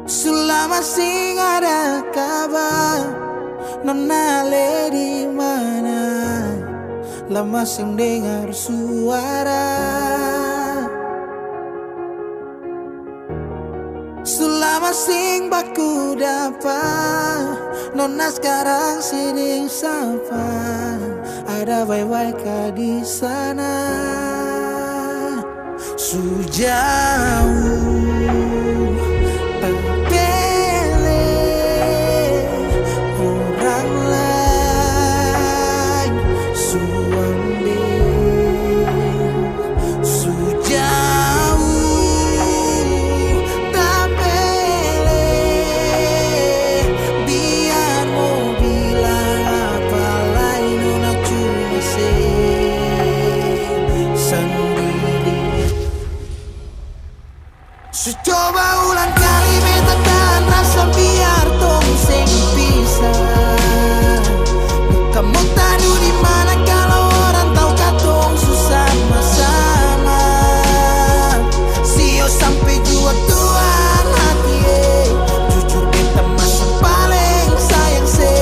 Selama sing ada kabar, nona le di mana? Lama sing dengar suara. Selama sing baku dapat, nona sekarang sini sapa. Ada bye-bye kah di sana? Sejauh coba ulang kali beta dan rasa biar tong sing pisah. Kamu tadu di mana kalau orang tahu katong susah sama. Sio sampai jua Tuhan hati jujur beta masa paling sayang se.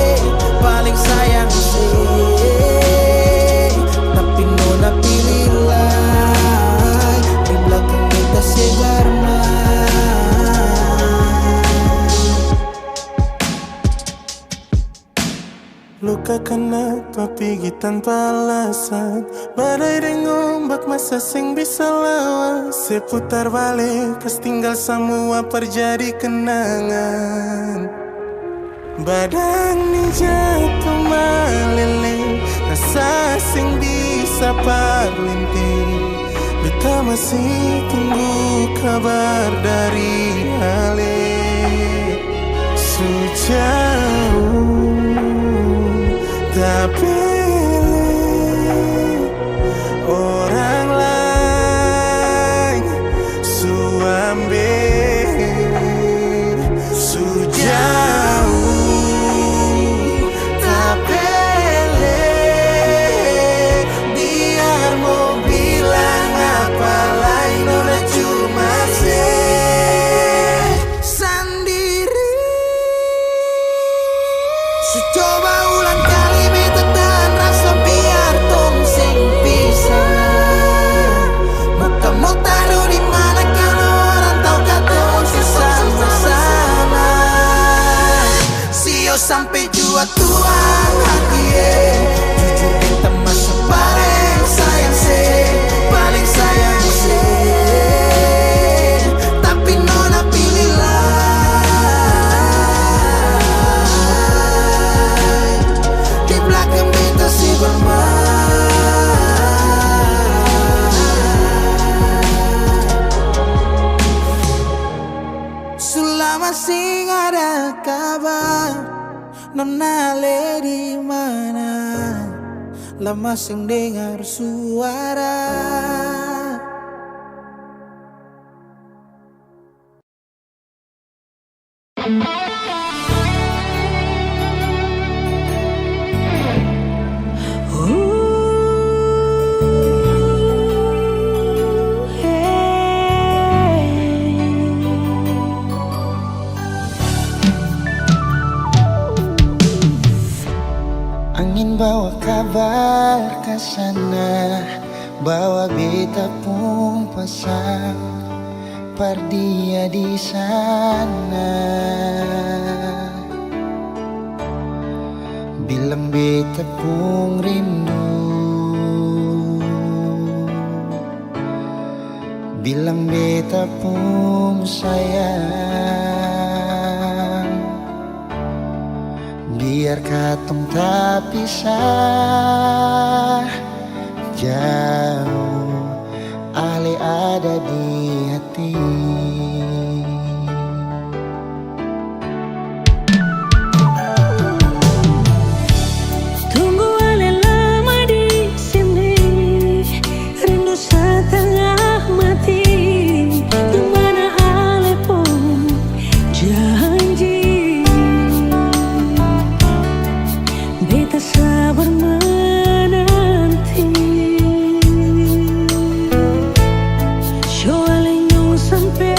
Tapi nona pilihlah di belakang beta segar. Luka kenapa pergi tanpa alasan? Badai dan ombak masa sing bisa lawan. Seputar balik kas tinggal semua terjadi kenangan. Badan ni jatuh meleleh, rasa sing bisa parlinting. Beta masih tunggu kabar dari Ale. Sejauh tapi orang lain suambil sejauh tapi biar mau bilang apa lain nona cuma sendiri. Coba ulang kali beta dan rasa biar tong sing pisah. Kamu taruh di mana kalau orang tahu katong susah bersama. Sio sampai jua Tuhan hati jujur beta masa paling sayang se. Tapi nona pilihlah di belakang beta si selama sing ada kabar, nona le di mana? Lama sing dengar suara. Angin bawa kabar ke sana, bawa beta pun pasang par dia di sana. Bilang beta pun rindu, bilang beta pun sayang. Biar katong tak pisah jauh, Ale ada di hati. Tunggu Ale lama di sini, rindu setengah mati. Di mana Ale pun janji, beta sabar menanti. Show Ale nyong sampai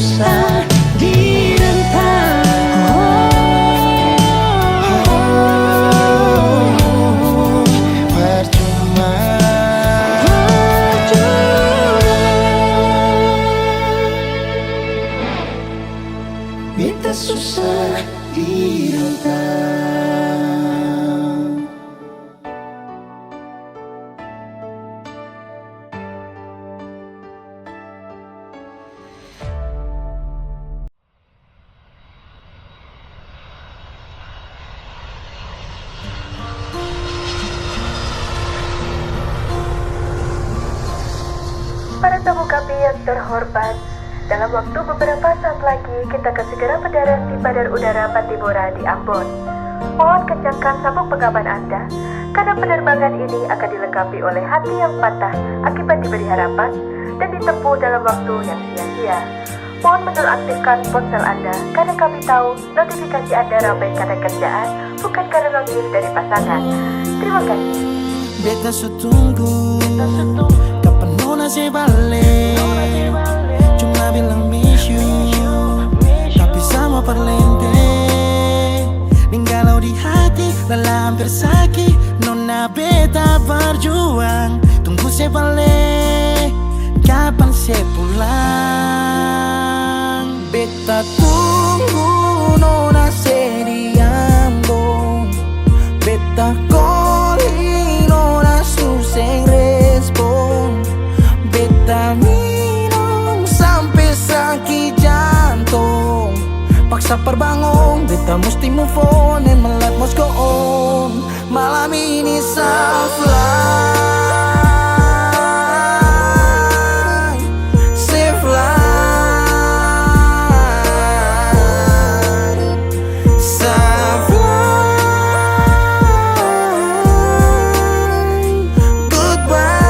susah direntang. Percuma, beta susah direntang. Para tamu kami yang terhormat, dalam waktu beberapa saat lagi kita akan segera mendarat di Bandar Udara Pattimura di Ambon. Mohon kencangkan sabuk pengaman Anda, karena penerbangan ini akan dilengkapi oleh hati yang patah akibat diberi harapan dan ditempuh dalam waktu yang sia-sia. Mohon menonaktifkan ponsel Anda, karena kami tahu notifikasi Anda ramai karena kerjaan, bukan karena notif dari pasangan. Terima kasih. Beta sutunggu kapan nona se balik. Cuma bilang miss you, tapi sama perlente. Ninggalau di hati, lelah hampir sakit. Nona beta berjuang, tunggu se balik. Kapan se pulang? Beta tunggu nona se di Ambon. Beta calling nona suseng respon. Beta minum sampai sakit jantung. Paksa perbangun, beta mesti move on and my life must go on. Malam ini soft life, safe life, soft life, goodbye.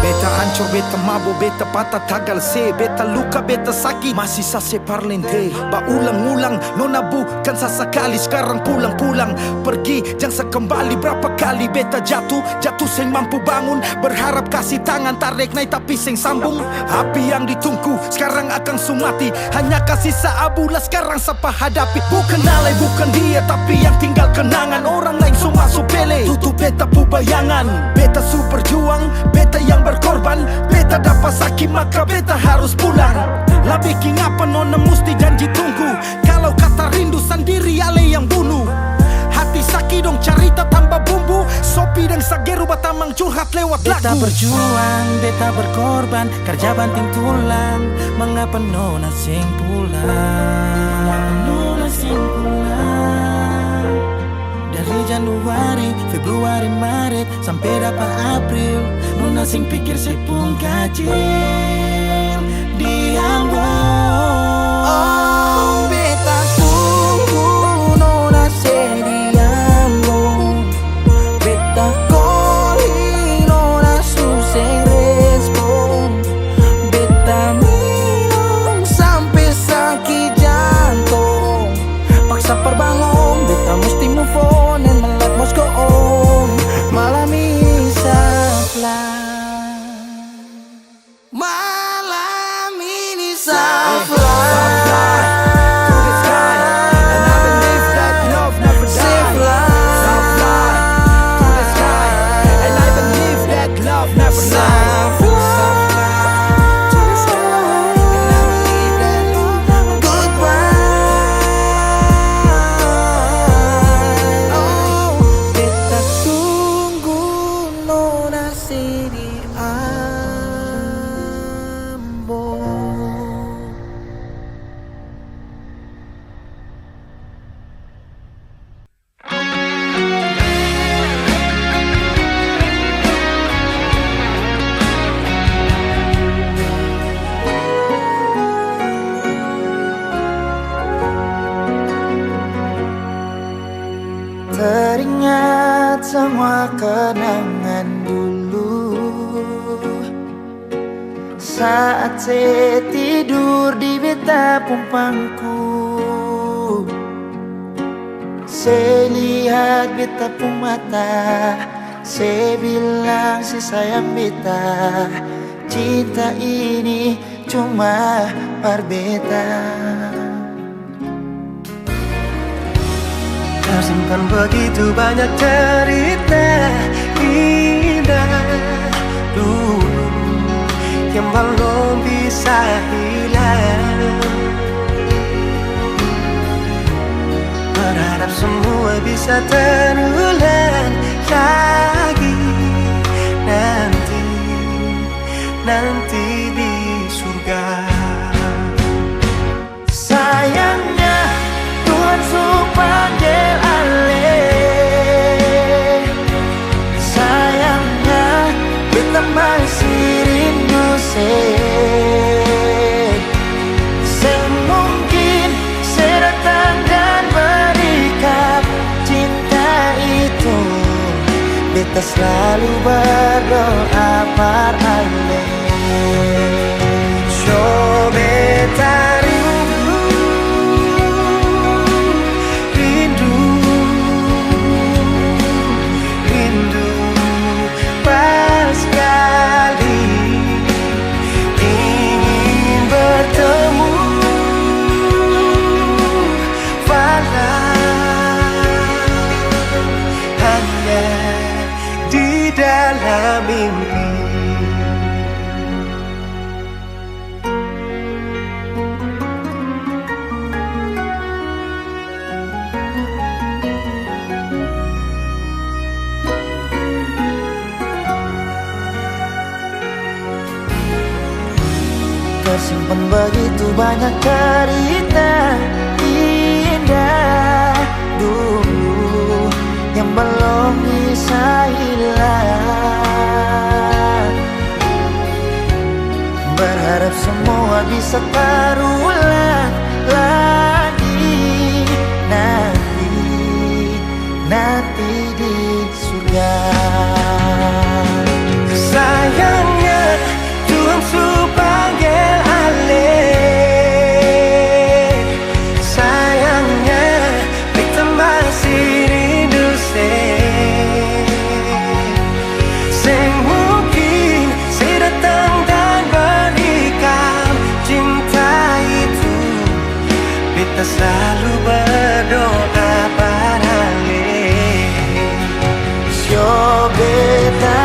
Beta hancur, beta mabuk, beta patah tagal se. Beta luka, beta sakit, masih sase parlente. Ulang-ulang, nona bukan sesekali. Sekarang pulang-pulang, pergi jangan sekembali. Berapa kali beta jatuh seng mampu bangun. Berharap kasih tangan, tarik naik tapi seng sambung. Api yang ditunggu, sekarang akan sumati. Hanya kasih seabulah, sekarang siapa hadapi. Bukan alay, bukan dia, tapi yang tinggal kenangan. Orang lain semua supele, tutup beta pu bayangan. Beta su berjuang, beta yang berkorban. Beta dapat sakit maka beta harus pulang. Lah bikin apa nona mesti janji tunggu. Kalau kata rindu sendiri ale yang bunuh. Hati sakit dong cerita tambah bumbu. Sopi dan sageru batamang curhat lewat lagu. Beta berjuang, beta berkorban, kerja banting tulang. Mengapa nona sing pulang? Nona sing pulang. Dari Januari, Februari, Maret sampai dapat April. Nona sing pikir saya pun kacil di Ambon. Oh, beta tunggu nona se di Ambon. Beta calling nona suseng respon. Beta minum sampai sakit jantung. Paksa perbangun, beta mesti move on and my life must go on. Malam ini soft life, malam ini soft life. Teringat semua kenangan dulu saat saya tidur di beta pumpangku. Saya lihat beta pun mata saya bilang si sayang beta, cinta ini cuma berbeda. Tersimpan begitu banyak cerita indah dulu yang belum bisa hilang. Berharap semua bisa terulang lagi nanti di surga. Sayangnya Tuhan suruh panggil alih. Sayangnya beta masih rindu semungkin saya datang dan berikan cinta itu. Beta selalu berdoa par alih. So beta rindu pas sekali ingin bertemu, walau hanya di dalam mimpi. Tersimpan begitu banyak cerita indah dulu yang belum bisa hilang. Berharap semua bisa terulang lagi nanti di surga. Sayangnya Tuhan suruh panggil alih. Sayangnya beta masih rindu mungkin saya datang dan berikan cinta itu. Beta selalu berdoa pada alih. Yo beta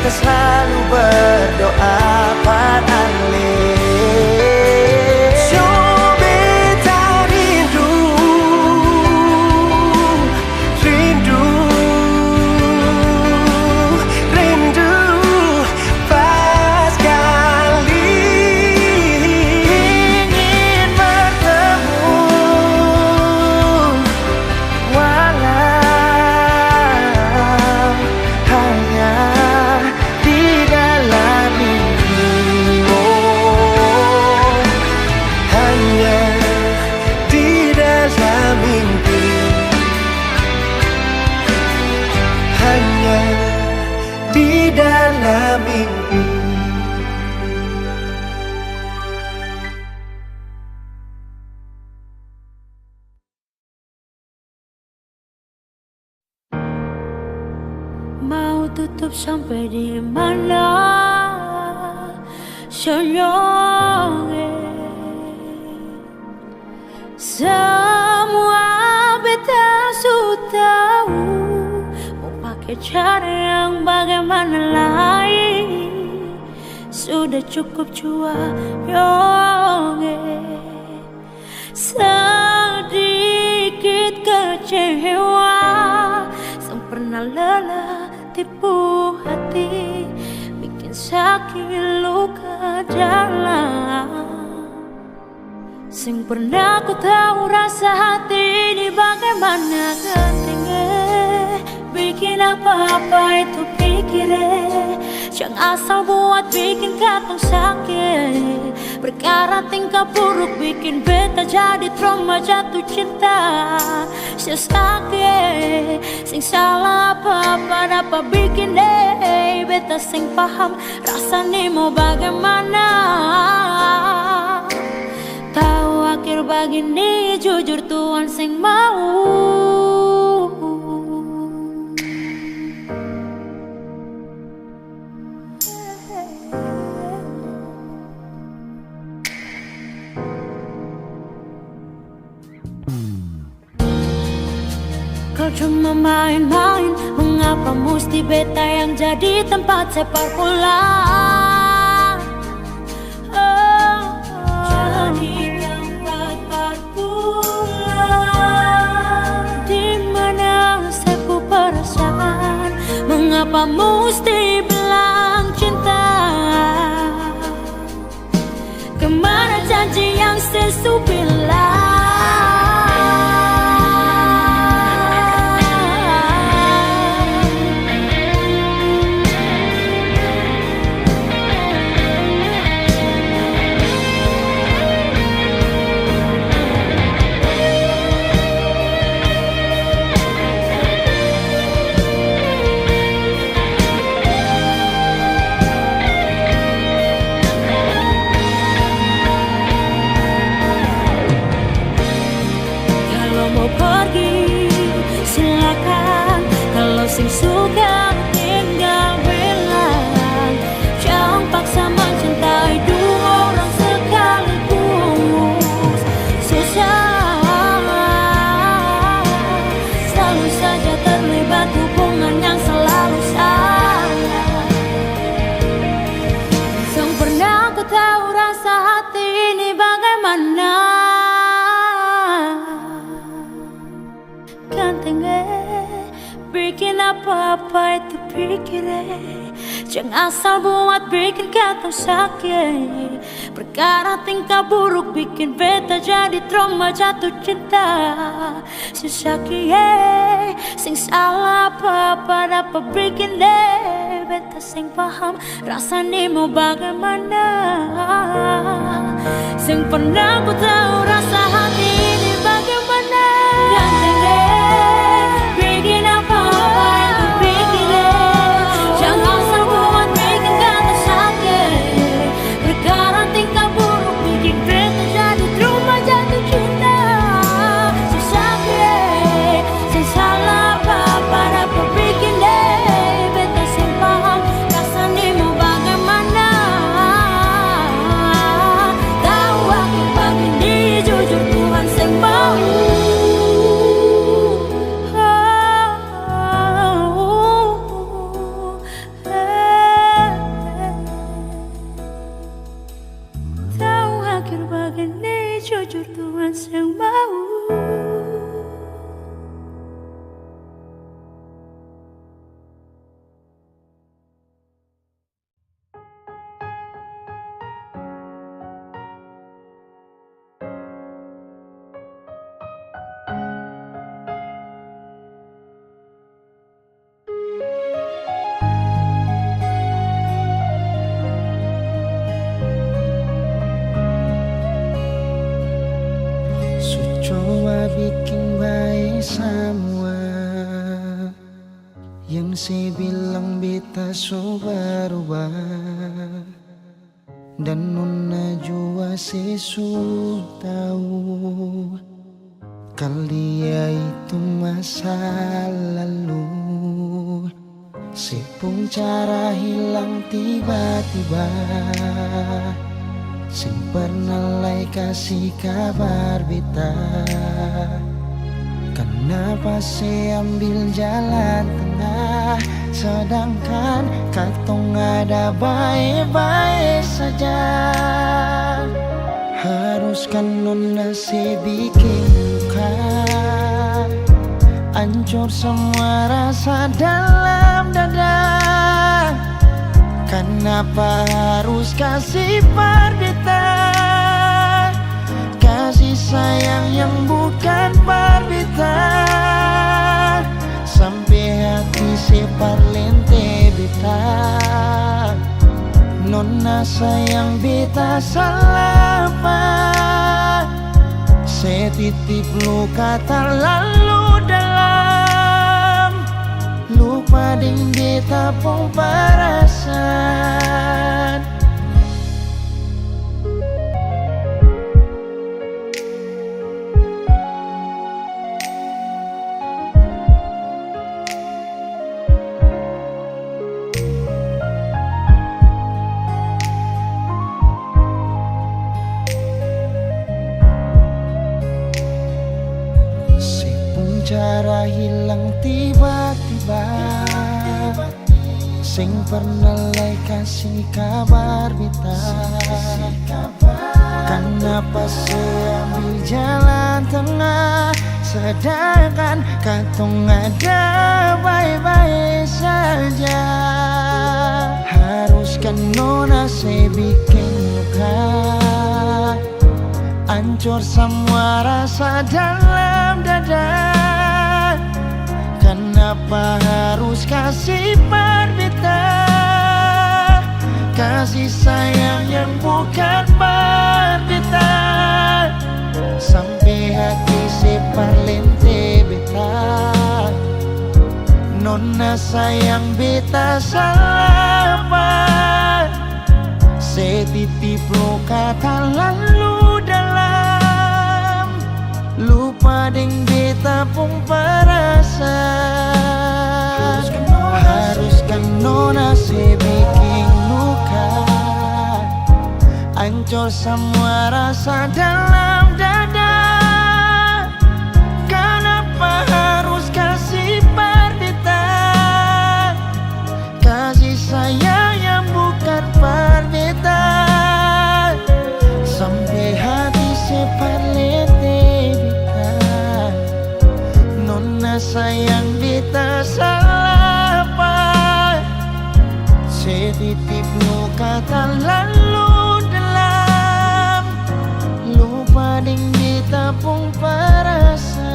selalu berdoa pada alih. So beta rindu pas sekali ingin bertemu, walau hanya di dalam mimpi. hanya di dalam mimpi. Hanya di dalam mimpi. Mau tutup sampai di mana? Senyongnya semua beta sudah tahu. Mau pakai cara yang bagaimana lagi? sudah cukup jua yonge. Sedikit kecewa, sang pernah lelah tipu hati, bikin sakit luka dalam. Sing pernah ku tahu rasa hati ini bagaimana gantengnya, bikin apa-apa itu pikirnya. Jangan asal buat bikin katong sakit, perkara tingkah buruk bikin beta jadi trauma jatuh cinta. Sakit, sing salah apa-apa dapat bikin deh beta sing paham rasanya mau bagaimana. Tahu akhir begini jujur Tuhan sing mau. Kau cuma main-main, mengapa mesti beta yang jadi tempat sepak bola? Jadi tempat bola, dimana sepu perasaan, mengapa mesti bilang cinta? Kemana janji yang sesu bilang? Sing suka tinggal bilang, jangan paksa mencintai dua orang sekaligus. Susah, selalu saja terlibat hubungan yang selalu salah. Sang pernah ku tahu rasa hati ini bagaimana. Gantengnya bikin apa-apa itu pikirnya. Jangan asal buat bikin katong sakit, perkara tingkah buruk bikin beta jadi trauma jatuh cinta. Si sakit, sing salah apa-apa dapat bikin deh beta sing paham rasanya mau bagaimana. Sing pernah ku tahu rasa hati ini bagaimana. Gantengnya bikin apa-apa itu pikirnya. Jangan asal buat bikin kata sakit, perkara tingkah buruk bikin beta jadi trauma jatuh cinta. Si sakit, si salah apa-apa dapat bikin deh beta sing paham rasanya mau bagaimana. Tahu akhir begini jujur Tuhan sing mau. Jujur Tuhan yang mau. Coba bikin baik semua yang saya bilang beta so berubah, dan nona jua sesu tahu kalau dia itu masa lalu. Sepung cara hilang tiba-tiba, sing pernah lai kasih kabar beta. Kenapa sih ambil jalan tengah, sedangkan katong ada baik-baik saja. Haruskan nona sih bikin luka, hancur semua rasa dalam dada. Kenapa harus kasih perbedaan, kasih sayang yang bukan perbedaan, sampai hati si parlente beta. Nona sayang beta salah apa, setitip luka terlalu dalam, lupa ding beta pun perasaan. Cara hilang tiba-tiba, sing pernah kasih kabar beta. Kenapa saya ambil jalan tengah, sedangkan katong ada baik-baik saja. Haruskan nona saya bikin luka, hancur semua rasa dalam dada. Kenapa harus kasih perbedaan, kasih sayang yang bukan perbedaan, sampai hati si parlente beta. Nona sayang beta salah apa, setitip luka terlalu dalam, lupa ding beta pun perasaan. Haruskan nona si bikin luka, hancur semua rasa dalam dada. Kenapa harus kasih perbedaan, kasih sayang yang bukan perbedaan, sampai hati separlete beta. Nona sayang beta salah apa, setitip luka terlalu dalam, lupa ding beta pun perasaan.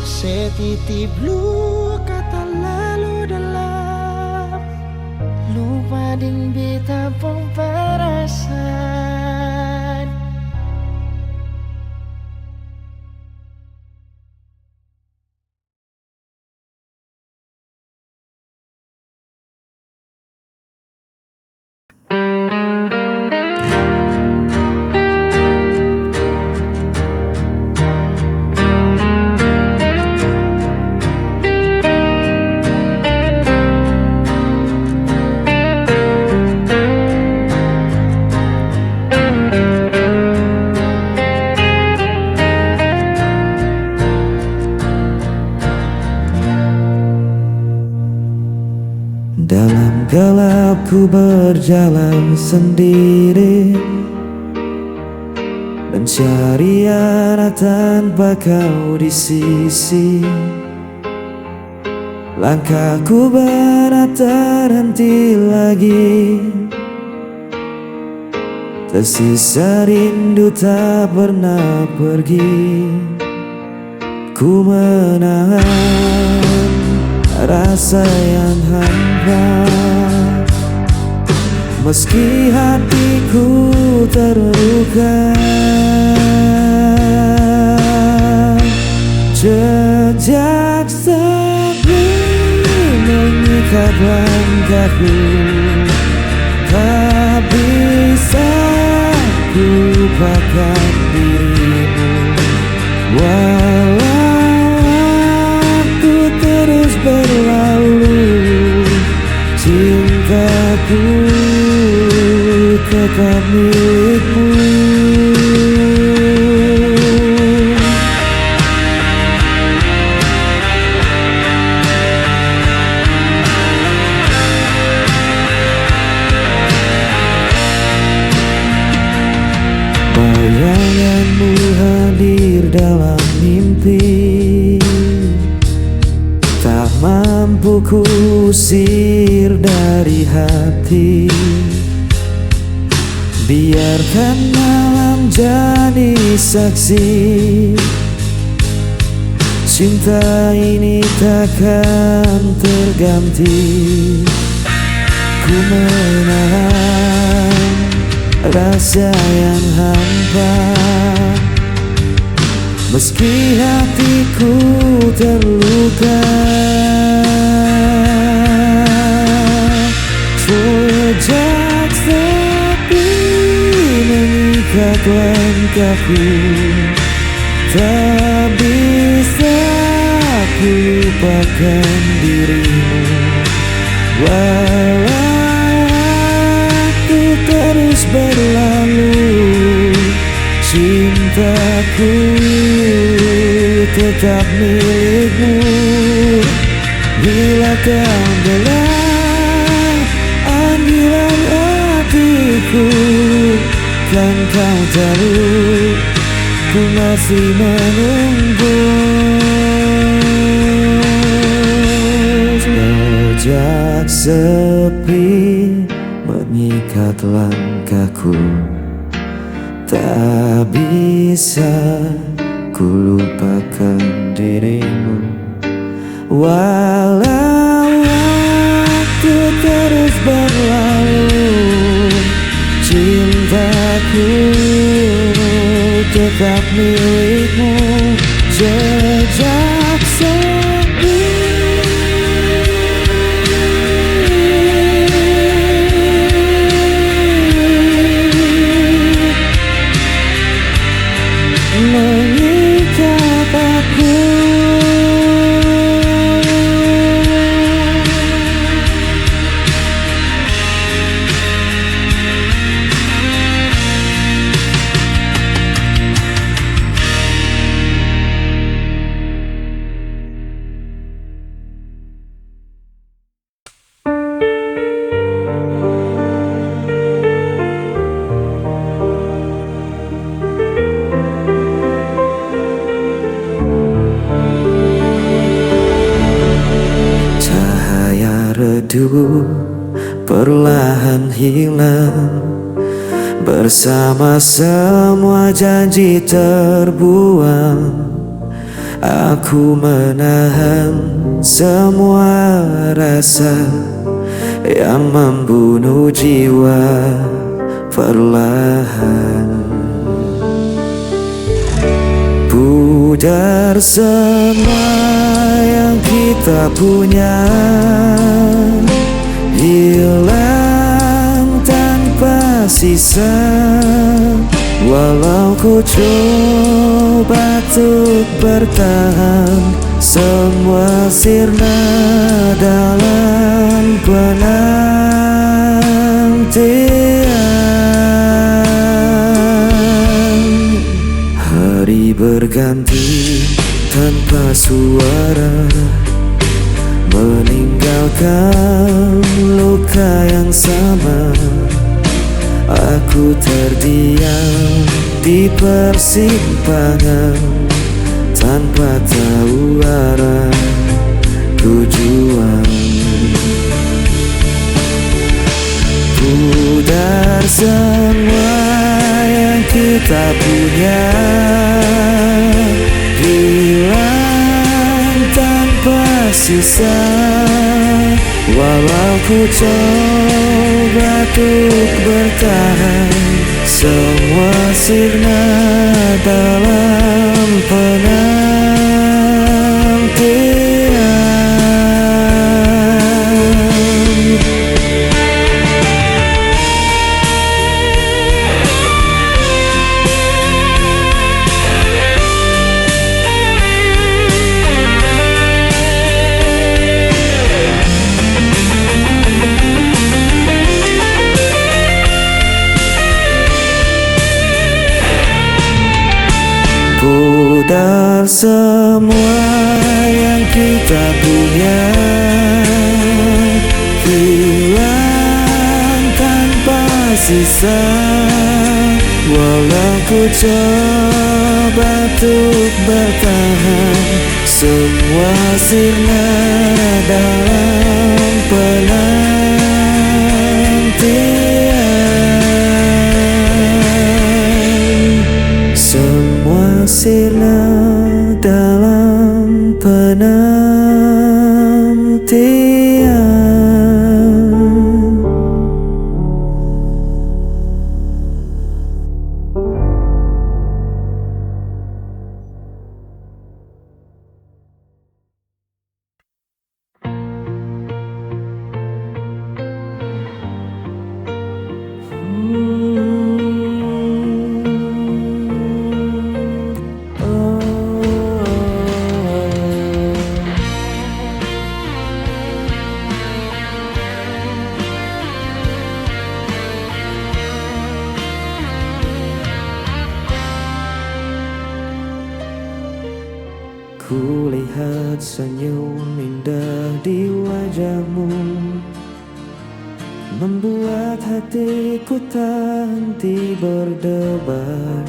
Setitip luka terlalu dalam, lupa ding beta pun perasaan. Dalam gelap ku berjalan sendiri, mencari arah tanpa kau di sisi. Langkahku berat terhenti lagi, tersisa rindu tak pernah pergi. Ku menahan rasa yang hampa, meski hatiku terluka. Jejak sepi mengikat langkahku, tak bisa ku lupakan dirimu. Walau waktu terus berlalu, cintaku tetap milikmu. hadir dalam mimpi, tak mampu kusir dari hati. Biarkan malam jadi saksi, cinta ini takkan terganti. Ku menahan rasa yang hampa, meski hatiku terluka. Sejak sepi mengikat langkahku, tak bisa ku lupakan dirimu. Walau waktu terus berlalu, cintaku tetap milikmu. Bila kau belah panggilan hatiku, kan kau tahu ku masih menunggu. Sejak sepi mengikat langkahku, tak bisa ku lupakan dirimu. Walau waktu terus berlalu, cintaku tetap milikmu. Sejak sepi mengikat aku, redup perlahan hilang bersama semua janji terbuang. Aku menahan semua rasa yang membunuh jiwa perlahan. Pudar semua yang kita punya, hilang tanpa sisa. Walau ku coba untuk bertahan, semua sirna dalam penantian. Hari berganti tanpa suara, meninggalkan luka yang sama. Aku terdiam di persimpangan tanpa tahu arah tujuan. Pudar semua yang kita punya, hilang tanpa sisa. Walau ku coba untuk bertahan, semua sirna dalam penantian. Pudar semua yang kita punya, hilang tanpa sisa. Walau ku coba untuk bertahan, semua sirna dalam penantian. Semua sirna dalam penantian. Kulihat senyum indah di wajahmu, membuat hatiku tak henti berdebar.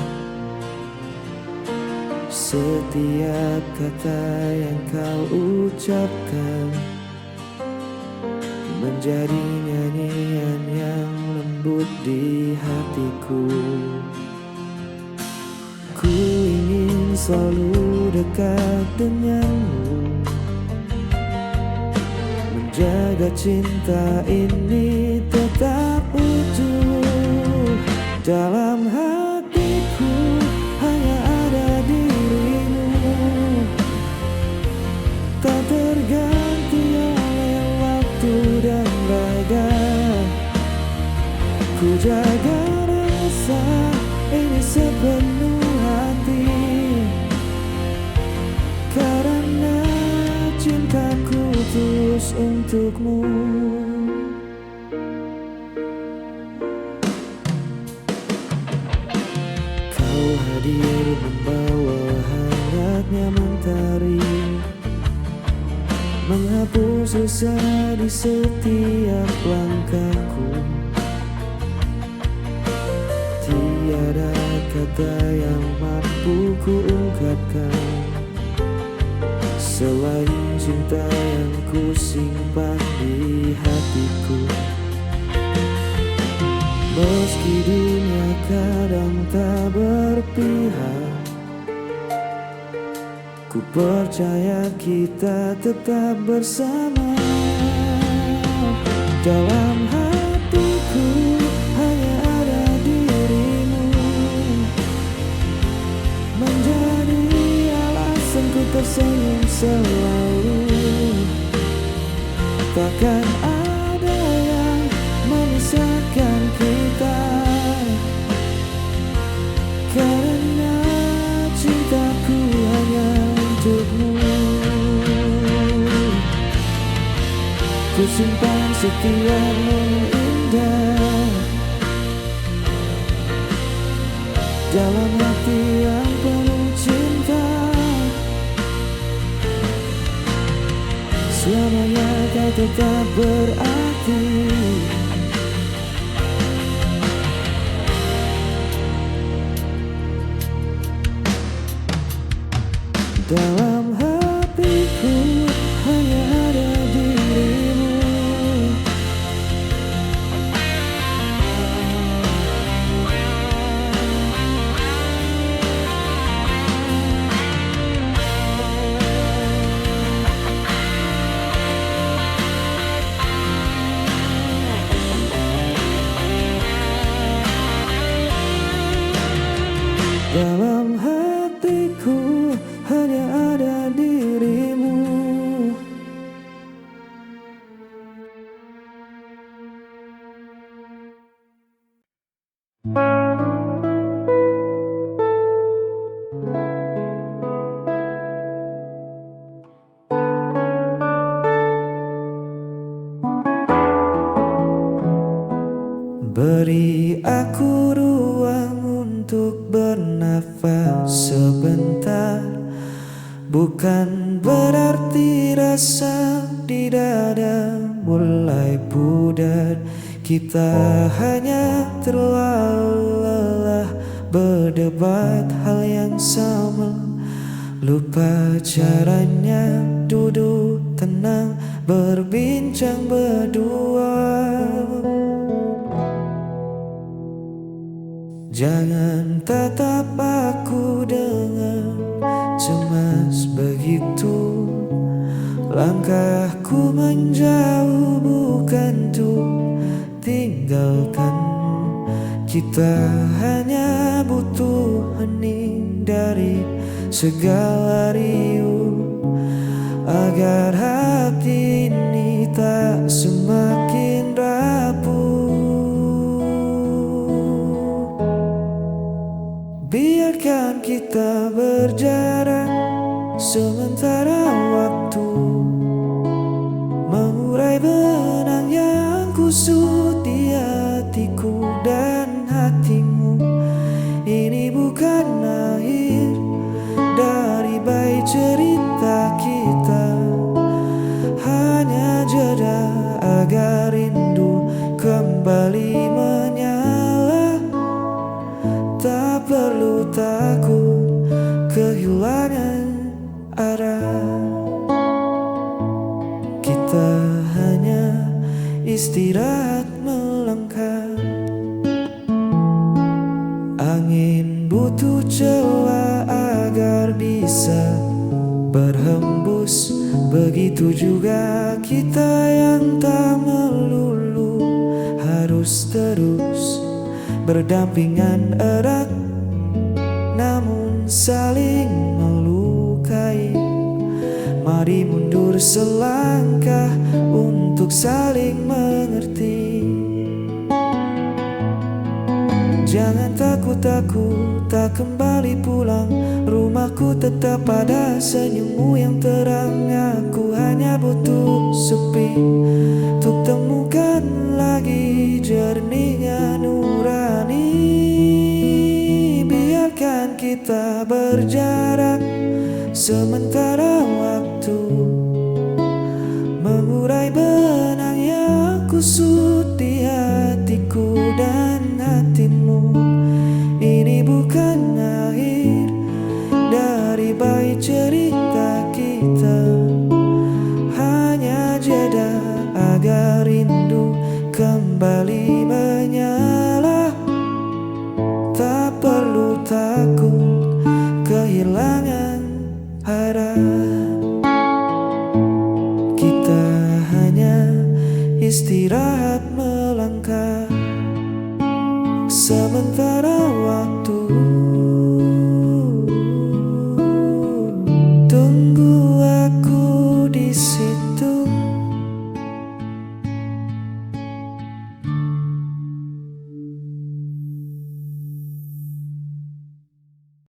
Setiap kata yang kau ucapkan menjadi nyanyian yang lembut di hatiku. Ku ingin selalu dekat denganmu, menjaga cinta ini tetap utuh. Dalam hatiku hanya ada dirimu, tak terganti oleh waktu dan raga. Ku jaga rasa ini sepenuh hati, karena cintaku tulus untukmu. Kau hadir membawa hangatnya mentari, menghapus rasa di setiap langkahku. Tiada kata yang mampu ku ungkapkan selain cinta yang ku simpan di hatiku. Meski dunia kadang tak berpihak, ku percaya kita tetap bersama. Dalam hatiku hanya ada dirimu, menjadi alasanku tersenyum selalu. Takkan ada yang memisahkan kita, karena cintaku hanya untukmu. Ku simpan setiapmu indah dalam hati yang penuh cinta. Selamanya kau tetap berarti. Dalam hatiku hanya ada dirimu. Dalam hatiku hanya ada dirimu. Beri aku ruang untuk bernafas sebentar, bukan berarti rasa di dada mulai pudar. Kita hanya terlalu lelah berdebat hal yang sama. Lupa caranya duduk tenang berbincang berdua. Jangan tatap aku dengan cemas begitu. Langkahku menjauh bukan untuk tinggalkan. Kita hanya butuh hening dari segala riuh, agar hati ini tak semakin rapuh. Biarkan kita berjarak sementara waktu, mengurai benang yang kusut di hatiku dan hatimu. Ini bukan akhir dari baik cerita kita, hanya jeda agar rindu kembali menyala. Tak perlu takut kehilangan arah. Kita hanya istirahat melangkah. Angin butuh celah agar bisa berhembus. Begitu juga kita yang tak melulu harus terus berdampingan erat, namun saling melukai. Mari mundur selangkah untuk saling mengerti. Jangan takut aku tak kembali pulang. Rumahku tetap ada senyummu yang terang. Aku hanya butuh sepi untuk temukan lagi jernihnya nurani. Biarkan kita berjarak sementara waktu, mengurai benang yang kusut di hatiku dan hatimu. Ini bukan akhir dari baik cerita kita, hanya jeda agar rindu kembali menyala. Tak perlu takut kehilangan arah. Kita hanya istirahat melangkah sementara waktu,